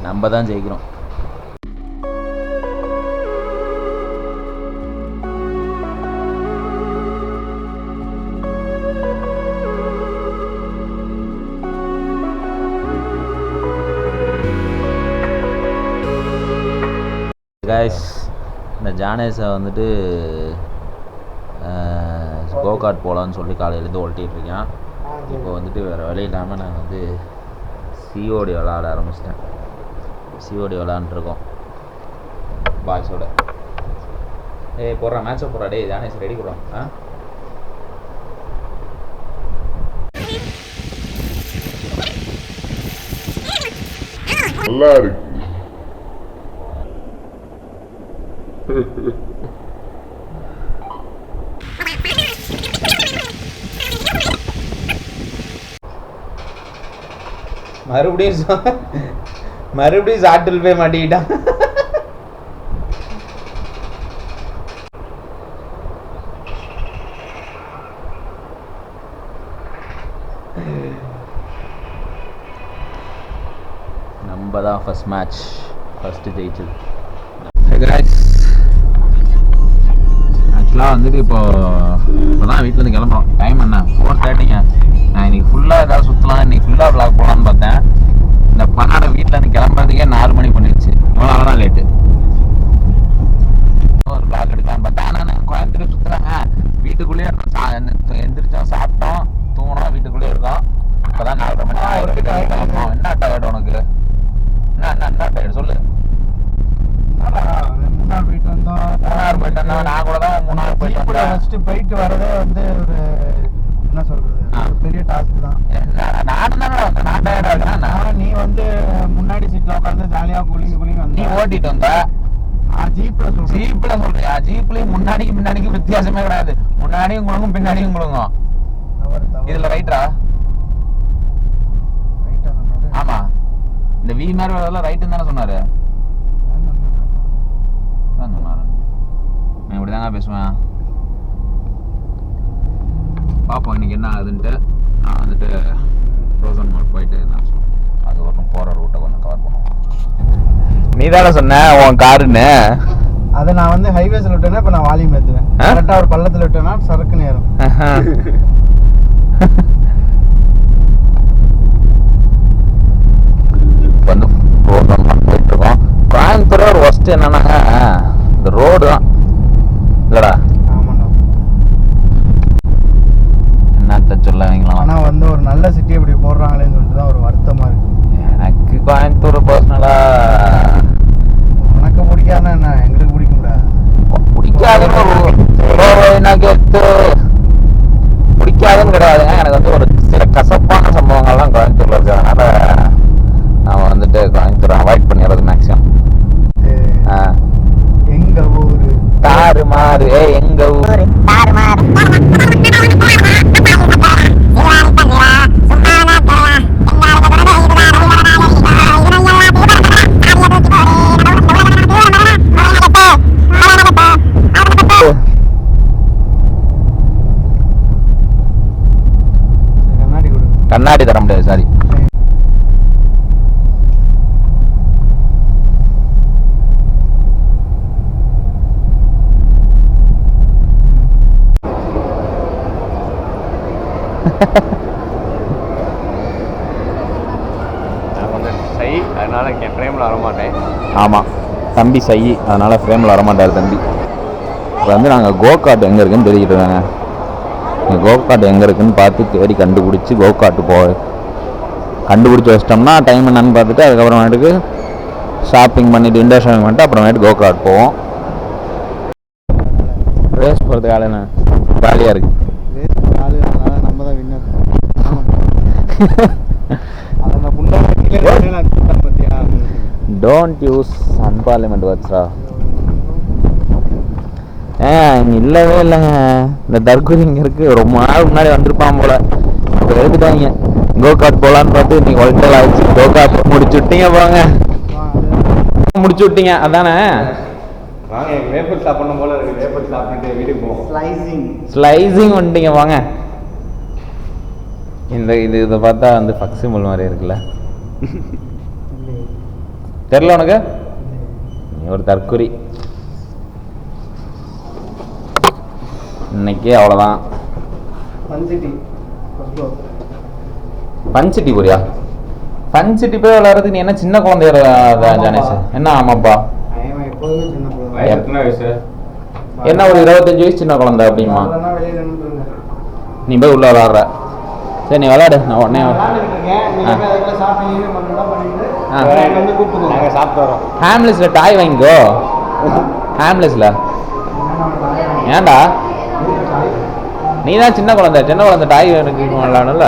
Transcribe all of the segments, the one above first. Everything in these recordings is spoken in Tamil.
நம்ம தான் ஜெயிக்கிறோம். கைஸ், இந்த ஜானேஸை வந்துட்டு கோகார்ட் போகலான்னு சொல்லி காலையிலேருந்து ஓட்டிகிட்ருக்கேன். இப்போ வந்துட்டு வேறு வழி இல்லாமல் நான் வந்து சிஓடி விளாட ஆரம்பிச்சிட்டேன். சிஓடி விளாண்டுருக்கோம் பாய்ஸோட. போடுறான் மேட்சை போடுறா. டே ஜானேஸ் ரெடி போடுறான். நல்லா இருக்கு. மறுபடியும் சாட்டில் போய் மாட்டிக்கிட்டான். நம்ம தான் ஃபர்ஸ்ட் மேட்ச் ஃபர்ஸ்ட்டு ஜெயிச்சது. ஆக்சுவலாக வந்துட்டு இப்போ தான் வீட்டிலேருந்து கிளம்புறோம். டைம் என்ன 4:30ங்க. நான் இன்றைக்கி ஃபுல்லாக ஏதாவது சுற்றலாம், இன்றைக்கி ஃபுல்லாக விளாக் போகலான்னு பார்த்தேன். இந்த பண்ணாட வீட்டிலேருந்து கிளம்புறதுக்கே 4 மணி பண்ணிடுச்சு. இவ்வளோ அவ்வளோ லேட்டு. ஒரு விளாக் எடுக்கலான்னு பார்த்தேன். ஆனால் நான் கோயம்புத்தூர் சுற்றுறாங்க. வீட்டுக்குள்ளேயே எந்திரிச்சோம், சாப்பிட்டோம், தூங்கினோம், வீட்டுக்குள்ளேயே இருக்கோம். இப்போ தான் 4:30 மணி கிளம்புறோம். என்ன டயர்டு உனக்கு? என்ன டயர்டு சொல்லு. மூணார் போயிட்டு வந்தோம். நான் கூட தான் மூணார் போயிட்டு வரதே வந்து ஒரு என்ன சொல்றது, பெரிய டாஸ்க் தான். நான் டயர்டா இருக்கேன். நீ வந்து முன்னாடி சீட்ல உட்காந்து ஜாலியா குளிங்க நீ ஓட்டிட்டு வந்த ஜீப்ல சொல்றியா? ஜீப்லயும் முன்னாடிக்கு வித்தியாசமே கிடையாது. முன்னாடியும் குழுங்கும், பின்னாடியும் குழுங்கும். இதுல ரைட்டா? ஆமா, இந்த வி மாதிரி வரதுல ரைட்டுன்னு தானே சொன்னாரு. நான் இப்படி தாங்க பேசுவேன். பார்ப்போம் இன்னைக்கு என்ன ஆகுதுன்ட்டு. நான் வந்துட்டு ரோசன் மார்க் போயிட்டு நான் சொல்லுவேன். அதுக்கப்புறம் போகிற ரூட்டை கொஞ்சம் கவர் பண்ணுவோம். நீ தானே சொன்ன உன் காருன்னு. அதை நான் வந்து ஹைவேஸில் விட்டேன்னா இப்போ நான் வால்யூம் ஏற்றுவேன். கரெக்டாக ஒரு பள்ளத்தில் விட்டேன்னா சரக்கு நேரம். இப்போ வந்து ரோசன் மார்க் போயிட்டு இருக்கோம். கோயம்புத்தூர் ஒரு ஒஸ்ட் என்னன்னாங்க இந்த ரோடு தான் இல்லடா. என்னத்த சொல்ல வைங்களாம். ஆனால் வந்து ஒரு நல்ல சிட்டி இப்படி போடுறாங்களேன்னு சொல்லிட்டு தான் ஒரு வருத்தமாக இருக்குது எனக்கு. கோயம்புத்தூர் பர்சனலா உனக்கு பிடிக்காதுன்னா என்ன, எங்களுக்கு பிடிக்க முடியாது. பிடிக்காதுன்னு கிடையாதுங்க. எனக்கு வந்து ஒரு சில கசப்பான சம்பவங்கள்லாம் கோயம்புத்தூர்ல இருக்கிறதுனால நான் வந்துட்டு கோயம்புத்தூர் அவாய்ட் பண்ணிடுறது மேக்ஸிமம். எங்க ஊரு தாறுமாறு, எங்க ஊரு தாறுமாறு. கண்ணாடி தர முடியாது, சாரி. நான் கொஞ்சம் சை, அதனால என் ஃப்ரேமில் வரமாட்டேன். ஆமாம், தம்பி சை, அதனால் ஃப்ரேமில் வரமாட்டார் தம்பி. இப்போ வந்து நாங்கள் கோகார்ட் எங்கே இருக்குன்னு தெரிஞ்சுட்டு இருக்காங்க. கோகார்ட் எங்கே இருக்குன்னு பார்த்து தேடி கண்டுபிடிச்சி கோகார்ட்டு கண்டுபிடிச்சி வச்சிட்டோம்னா டைம் என்னன்னு பார்த்துட்டு அதுக்கப்புறமேட்டுக்கு ஷாப்பிங் பண்ணிவிட்டு விண்டோ ஷாப்பிங் பண்ணிட்டு அப்புறமேட்டு கோகார்ட் போவோம். ரேஸ் போகிறதுக்கு ஆள் என்ன ஜாலியாக இருக்குது. நம்ம தான் வின்னர். Don't use அன்பார்லிமெண்ட் வேர்ட்ஸ்ரா. இல்லவே இல்லைங்க, இந்த தர்கூரி இங்கே இருக்குது. ரொம்ப நாள் முன்னாடி வந்திருப்பான் போல, இப்போ எடுத்துட்டாங்க. கோகார்ட் போகலான்னு பார்த்து இன்னைக்கு ஹோட்டல் ஆயிடுச்சு. கோகார்ட் முடிச்சு விட்டீங்க, போங்க முடிச்சு விட்டீங்க. அதானே வாங்க, எங்கள் வேப்பர் சாப்பிடணும் போல இருக்குது. வேப்பர் சாப்பிட்டுட்டு வீட்டுக்கு போவோம். ஸ்லைசிங் வந்துட்டீங்க, வாங்க. இதை பார்த்தா வந்து ஃபக்சிமல் மாதிரி இருக்குல்ல. தெரில உனக்கு? நீ ஒரு தற்குறி. இன்னைக்கு அவ்வளோதான். ஃபன் சிட்டி போறியா? ஃபன் சிட்டி போய் விளையாடுறதுக்கு நீ என்ன சின்ன குழந்தையா ஜானேஷ்? என்ன ஆமாப்பா என்ன ஒரு 25 வயசு சின்ன குழந்தை அப்படிமா? நீ போய் உள்ள விளாடுற. சரி நீ விளாடு, நான் உடனே ஹேம்லெஸ்ல டாய் வாங்கிக்கோ. ஹேம்லெஸ்ல ஏன்டா? நீ தான் சின்ன குழந்தை டாய் எனக்கு விளாடணும்ல.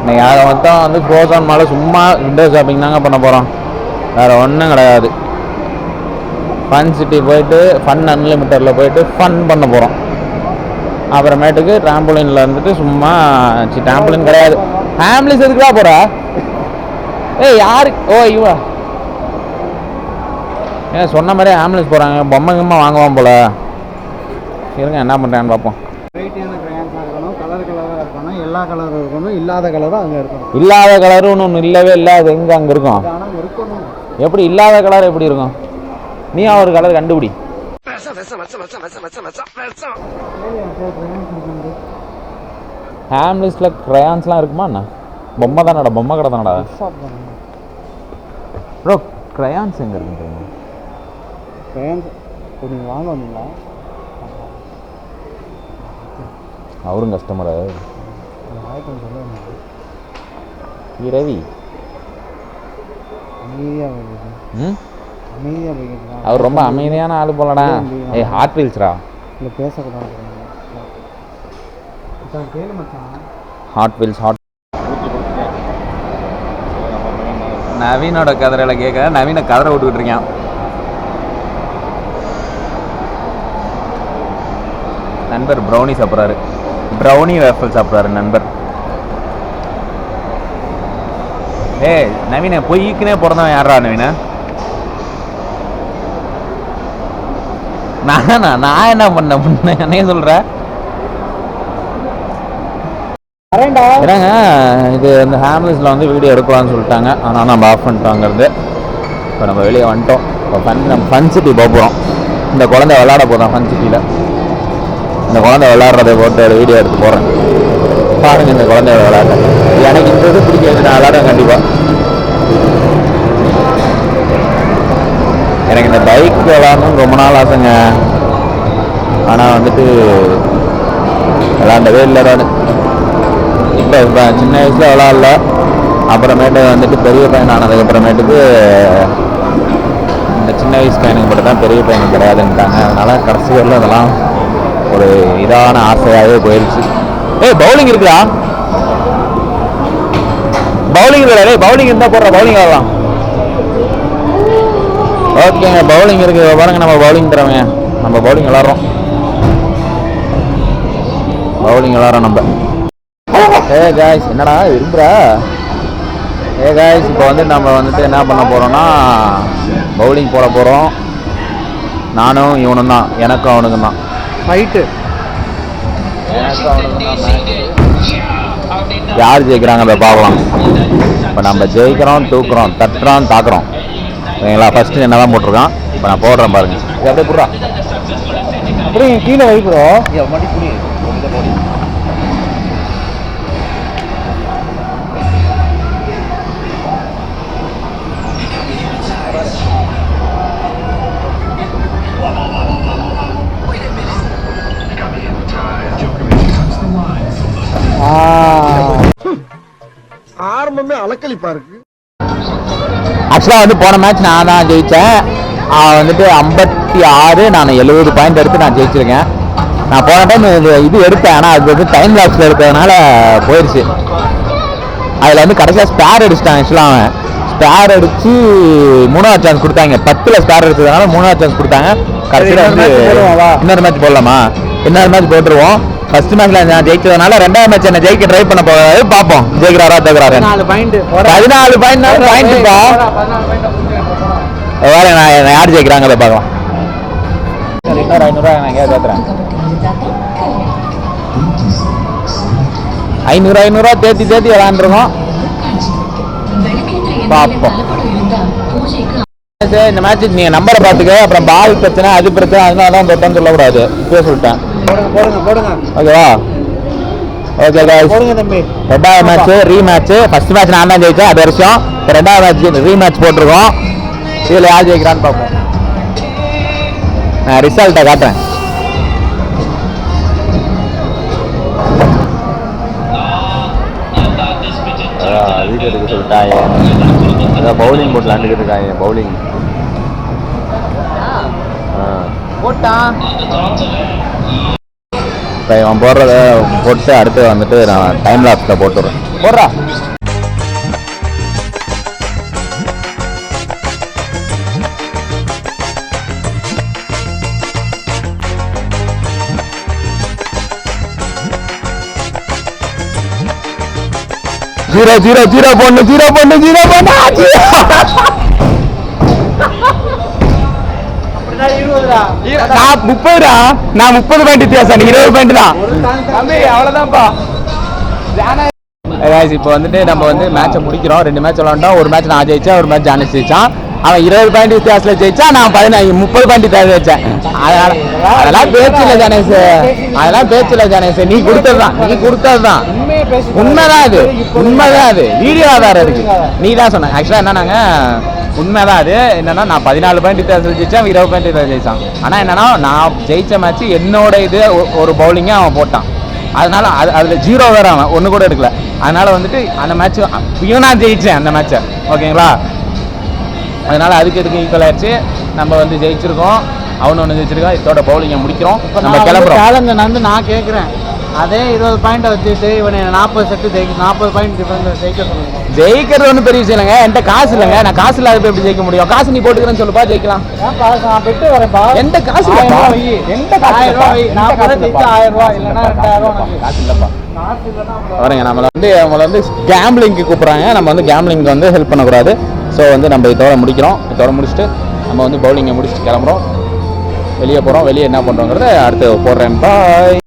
இன்னைக்கு அதை மொத்தம் வந்து ஃப்ரோசன் மேலே சும்மா விண்டோ ஷாப்பிங் தாங்க பண்ண போகிறோம், வேறு ஒன்றும் கிடையாது. ஃபன் சிட்டி போயிட்டு ஃபன் அன்லிமிட்டடில் போயிட்டு ஃபன் பண்ண போகிறோம். அப்புறமேட்டுக்கு ட்ராம்போலினில் இருந்துட்டு சும்மா ட்ராம்போலின் கிடையாது, ஃபேமிலிஸ் எதுக்குடா போகிறா? ஏய் யாரு? ஓ இவா ஏன் சொன்ன மாதிரியே ஆம்புலன்ஸ் போகிறாங்க, பொம்மை கிம்மை வாங்குவான் போல். இருங்க என்ன பண்ணுறேன்னு பார்ப்போம். எல்லா கலரும் இருக்கணும், இல்லாத கலரும் அங்கே இருக்கணும். இல்லாத கலரும் ஒன்று இல்லவே இல்லை, அது எங்கே அங்கே இருக்கும்? எப்படி இல்லாத கலர் எப்படி இருக்கும்? நீ ஒரு கலர் கண்டுபிடி. ஹேம்லிஸ்ல கிரையான்ஸ்லாம் இருக்குமா என்ன? பொம்மை தானடா, பொம்மை கடை தானடா ப்ரோ. கிரையான்ஸ் எங்கே இருக்குன்னு நீங்கள் வாங்க வந்தீங்களா? அவரும் கஸ்டமரு ரவி. அவர் ரொம்ப அமைதியான ஆள் போலடா. ஏய் ஹாட் வீல்ஸ்ரா, இல்லை பேசக்கூடாது. Hot wheels. நவீனோட கதிரையில் கேட்க நவீன கதரை விட்டுக்கிட்டு இருக்கான். நண்பர் ப்ரௌனி சாப்பிட்றாரு, ப்ரௌனி வேஃபல் சாப்பிட்றாரு நண்பர். ஏய் நவீன பொய்க்குனே பிறந்தவன் யாரா நவீன? நான் என்ன பண்ண என்னைய சொல்ற? ஏங்க இது இந்த ஹேம்லிஸ்ல வந்து வீடியோ எடுக்கலாம்னு சொல்லிட்டாங்க, ஆனால் நம்ம ஆஃப் பண்ணிட்டோங்கிறது. இப்போ நம்ம வெளியே வந்துட்டோம். இப்போ நம்ம ஃபன் சிட்டி போக போகிறோம். இந்த குழந்தை விளையாட போதும் ஃபன் சிட்டியில். இந்த குழந்தை விளையாடுறதை போட்டு ஒரு வீடியோ எடுத்து போடுறேன் பாருங்க. இந்த குழந்தையோட விளையாட எனக்கு இந்த இது பிடிக்காது, நான் விளையாடுறேன் கண்டிப்பாக. எனக்கு இந்த பைக் விளையாடணும்னு ரொம்ப நாள் ஆசைங்க, ஆனால் வந்துட்டு விளையாண்டவே இல்லை. நான் இப்போ சின்ன வயசில் விளையாடல, அப்புறமேட்டு வந்துட்டு பெரிய பையன் ஆனதுக்கப்புறமேட்டுக்கு இந்த சின்ன வயசு பையனுக்கு மட்டும் தான், பெரிய பையனுக்கு கிடையாதுன்ட்டாங்க. அதனால் கடைசி வரல அதெல்லாம் ஒரு இதான ஆசையாகவே போயிடுச்சு. ஏய் பவுலிங் இருக்குதா? பவுலிங் இல்லை, பவுலிங் இருந்தால் போடுற பவுலிங் ஆகலாம். ஓகேங்க பவுலிங் இருக்குது பாருங்க. நம்ம பவுலிங் தரவங்க, நம்ம பவுலிங் விளாட்றோம். பவுலிங் விளாட்றோம் நம்ம. ஏ காய்ஸ் என்னடா இருந்துடா? ஏ காய்ஸ் இப்போ வந்து நம்ம வந்துட்டு என்ன பண்ண போகிறோன்னா பவுலிங் போட போகிறோம். நானும் இவனும் தான், எனக்கும் அவனுக்கும் தான் ஃபைட்டு. யார் ஜெயிக்கிறாங்க அதை பார்க்கலாம். இப்போ நம்ம ஜெயிக்கிறோம், தூக்குறோம், தட்டுறோம், தாக்குறோம். ஓகேங்களா? ஃபஸ்ட்டு என்ன தான் போட்டிருக்கான், இப்போ நான் போடுறேன் பாருங்க. இது அப்படியே போடுறா, அப்படியே கீழே வைக்கிறோம். ஆரம்பமே அலக்களிப்பா இருக்கு. ஆக்சுவலாக வந்து போன மேட்ச் நான் தான் ஜெயித்தேன். வந்துட்டு 56, நான் 70 பாயிண்ட் எடுத்து நான் ஜெயிச்சிருக்கேன். நான் போன டைம் இது எடுத்தேன், ஆனால் அது வந்து டைம் லாப்ஸில் எடுத்ததுனால போயிடுச்சு. அதில் வந்து கடைசியாக ஸ்பேர் அடிச்சிட்டான். ஆக்சுவலாக அவன் ஸ்பேர் அடித்து 3வது சான்ஸ் கொடுத்தாங்க. 10ல் ஸ்பேர் அடிச்சதுனால 3வது சான்ஸ் கொடுத்தாங்க. கடைசியில் வந்து இன்னொரு மேட்ச் போடலாமா? இன்னொரு மேட்ச் போட்டுருவோம். ஃபர்ஸ்ட் மேட்ச்ல நான் ஜெயிச்சதுனால 2வது மேட்ச் என்ன ஜெயிக்க ட்ரை பண்ண போகாது. பார்ப்போம் ஜெயிக்கிறாரா தகுறாரு. 14 பாயிண்ட் பாயிண்ட்ப்பா. வேற நான் யார் ஜெயிக்கிறாங்க அதை பார்க்கலாம். 500 நான் எங்கேயா சேர்த்துறேன். 500 தேத்தி விளாண்டுருக்கோம். பார்ப்போம். இந்த மேட்ச் நீங்கள் நம்பரை பார்த்துக்க, அப்புறம் பால் பிரச்சனை அது பிரச்சனை, அதனால தான் தொட்டன்னு சொல்லக்கூடாது. இப்போயே சொல்லிட்டேன். போடுங்க ஓகேவா? ஓகே guys, போடுங்க தம்பி. ரெண்டாவது மேட்ச் ரீமேட்ச். ஃபர்ஸ்ட் மேட்ச் நான் தான் ஜெயிச்சேன் அது வருஷம். இப்போ ரெண்டாவது மேட்ச் ரீமேட்ச் போட்டிருக்கோம். இதில் யார் ஜெயிக்கிறான்னு பார்ப்போம். நான் ரிசல்ட்டை காட்டுறேன். வீட்டு எடுக்க சொல்லிட்டாங்க. அதான் பவுலிங் போட்டு விளாண்டுக்கிட்டு இருக்காங்க. பவுலிங் போட்டான். இப்போ இவன் போடுறத போட்டு அடுத்து வந்துட்டு நான் டைம் லாப்ஸில் போட்டுடுறேன். போடுறா. ஜீரோ ஜீரோ ஜீரோ பொண்ணு ஜீரோ பொண்ணு ஜீரோ பொண்ணு நான் 30 நான் 30 பாயிண்ட் வித்தியாசம், 20 பாயிண்ட் தான் தம்பி. அவ்வளோதான்ப்பா. இப்போ வந்துட்டு நம்ம வந்து மேட்சை முடிக்கிறோம். 2 மேட்ச் விளாண்டோம். ஒரு மேட்ச் நான் ஜெயிச்சேன், ஒரு மேட்ச் ஜானேஷ் ஜெயிச்சான். அவன் 20 பாயிண்ட் வித்தியாசத்தில் ஜெயிச்சா, நான் 30 பாயிண்ட் ஜெயிச்சேன். அதெல்லாம் பேச்சு இல்லை ஜானேஷ், அதெல்லாம் பேச்சு இல்லை ஜானேஷ். நீ கொடுத்ததுதான், நீ கொடுத்ததுதான் உண்மைதான். அது உண்மைதான், அது வீடியோ ஆதாரம் இருக்கு. நீ தான் சொன்ன. ஆக்சுவலாக என்னன்னாங்க, உண்மைதான் அது. என்னன்னா நான் 14 பாயிண்ட் வித்தியாசத்தில் ஜெயிச்சேன், 20 பாயிண்ட் வித்தியாசம் ஜெயிச்சான். ஆனால் என்னன்னா நான் ஜெயிச்ச மேட்ச் என்னோட இது ஒரு பவுலிங்கை அவன் போட்டான். அதனால அதில் 0 வேறு, அவன் 1 கூட எடுக்கல. அதனால வந்துட்டு அந்த மேட்ச் இப்பயும் நான் ஜெயிச்சேன் அந்த மேட்சை. ஓகேங்களா? அதனால அதுக்கு எதுக்கு ஈக்குவல் ஆயிடுச்சு. நம்ம வந்து ஜெயிச்சிருக்கோம், அவனு ஒன்று ஜெயிச்சிருக்கான். இதோட பவுலிங்கை முடிக்கிறோம். நம்ம கிளம்புறோம். சேலஞ்சை வந்து நான் கேட்குறேன், அதே 20 பாயிண்ட் வச்சுட்டு இவனை 40 செட்டு 40 பாயிண்ட் டிஃபரன்ஸ் ஜெயிக்க சொல்லுங்க. ஜெயிக்கிறது ஒன்றும் பெரிய விஷயம் இல்லைங்க. என்கிட்ட காசு இல்லைங்க. நான் காசு இல்லாத போய் எப்படி ஜெயிக்க முடியும்? காசு நீ போட்டுக்கிறேன்னு சொல்லுப்பா, ஜெயிக்கலாம். நான் பெட்டு வரேன்ப்பா. எந்த காசு இல்லப்பா. எந்த காசு இல்லப்பா. 1000 ரூபாய் இல்லைன்னா 2000 காசு இல்லப்பா. வரேங்க. நம்மளை வந்து கேம்பிளிங்க்கு கூப்பிட்றாங்க. நம்ம வந்து கேம்பிளிங்க்கு வந்து ஹெல்ப் பண்ணக்கூடாது. ஸோ வந்து நம்ம இதோட முடிக்கிறோம். இதோட முடிச்சுட்டு நம்ம வந்து பவுலிங்கை முடிச்சுட்டு கிளம்புறோம். வெளியே போகிறோம். வெளியே என்ன பண்ணுறோங்கிறத அடுத்து போடுறேன். பாய்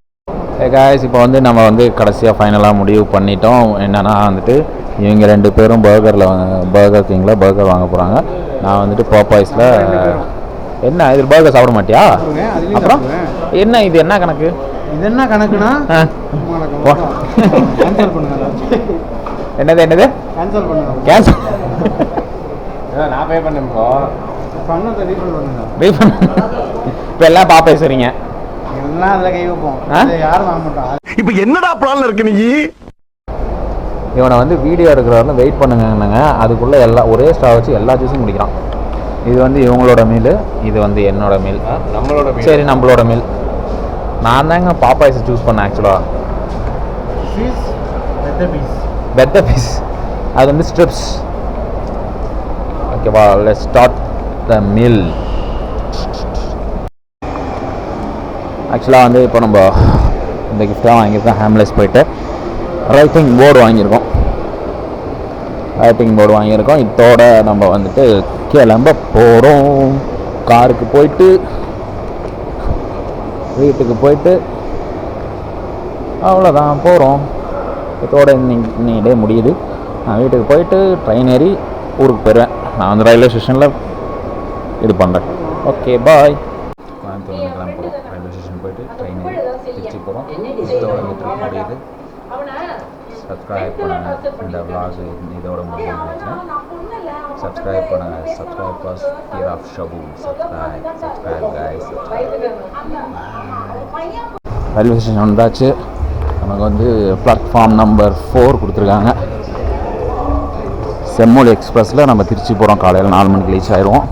guys. இப்போ வந்து நம்ம வந்து கடைசியாக ஃபைனலாக முடிவு பண்ணிட்டோம். என்னென்னா வந்துட்டு இவங்க 2 பேரும் பர்கர் கிங்கில் பர்கர் வாங்க போகிறாங்க. நான் வந்துட்டு பாப்பாய்ஸில் என்ன இது பர்கர் சாப்பிட மாட்டியா? அப்புறம் என்ன இது என்ன கணக்கு? இது என்ன கணக்குனா கேன்சல் பண்ணுங்க. என்னது கேன்சல் பண்ணுங்க. கேன்சல் நான் பே பண்ணேன். பண்ணதை ரீஃபண்ட் பண்ணுங்க. ரீஃபண்ட் இப்போ எல்லாம் பாப்பாய் சரிங்க. எல்லாம் அதில் கை வைப்போம். யாரும் வாங்க மாட்டோம். இப்போ என்னடா பிளான்ல இருக்கு நீ? இவனை வந்து வீடியோ எடுக்கிறவரை வெயிட் பண்ணுங்கன்னாங்க. அதுக்குள்ளே ஒரே ஸ்டார் வச்சு எல்லா ஜூஸும் முடிக்கிறான். இது வந்து இவங்களோட மீல், இது வந்து என்னோட மீல். நம்மளோட மீல். சரி, நம்மளோட மீல். நான் தாங்க பாப்பாய்ஸை சூஸ் பண்ணேன் ஆக்சுவலாக. பெத்த பீஸ் அது வந்து ஸ்ட்ரிப்ஸ். ஓகேவா? Let's start the meal. ஆக்சுவலாக வந்து இப்போ நம்ம இந்த கிஃப்டாக வாங்கியிருக்கோம். ஹேம்லெஸ் போயிட்டு ரைட்டிங் போர்டு வாங்கியிருக்கோம். இதோட நம்ம வந்துட்டு கிளம்ப போகிறோம். காருக்கு போயிட்டு வீட்டுக்கு போயிட்டு அவ்வளோதான் போகிறோம். இதோட இன்னைக்கு முடியுது. நான் வீட்டுக்கு போயிட்டு ட்ரெயின் ஏறி ஊருக்கு போயிடுவேன். நான் வந்து ரயில்வே ஸ்டேஷனில் இது பண்ணுறேன். Okay bye. கோயம்புத்தூர் கிளம்புறோம். ரயில்வே ஸ்டேஷன் போயிட்டு ட்ரெயின் ஏறி திருச்சி போகிறோம். இதோட இந்த ட்ரிப் முடியுது. சப்ஸ்கிரைப் பண்ணுங்கள். இந்த விளாக் இதோட முடியுதுன்னு நினைக்கிறேன். சப்ஸ்கிரைப் பண்ணுங்கள். சப்ஸ்கிரைப் பாஸ் ஹியர் ஆஃப் ஷபு. Subscribe guys. ரயில்வே ஸ்டேஷன் வந்தாச்சு. நமக்கு வந்து பிளாட்ஃபார்ம் நம்பர் 4 கொடுத்துருக்காங்க. செம்மொழி எக்ஸ்பிரஸில் நம்ம திருச்சி போகிறோம். காலையில் 4 மணிக்கு ரீச் ஆயிடுவோம்.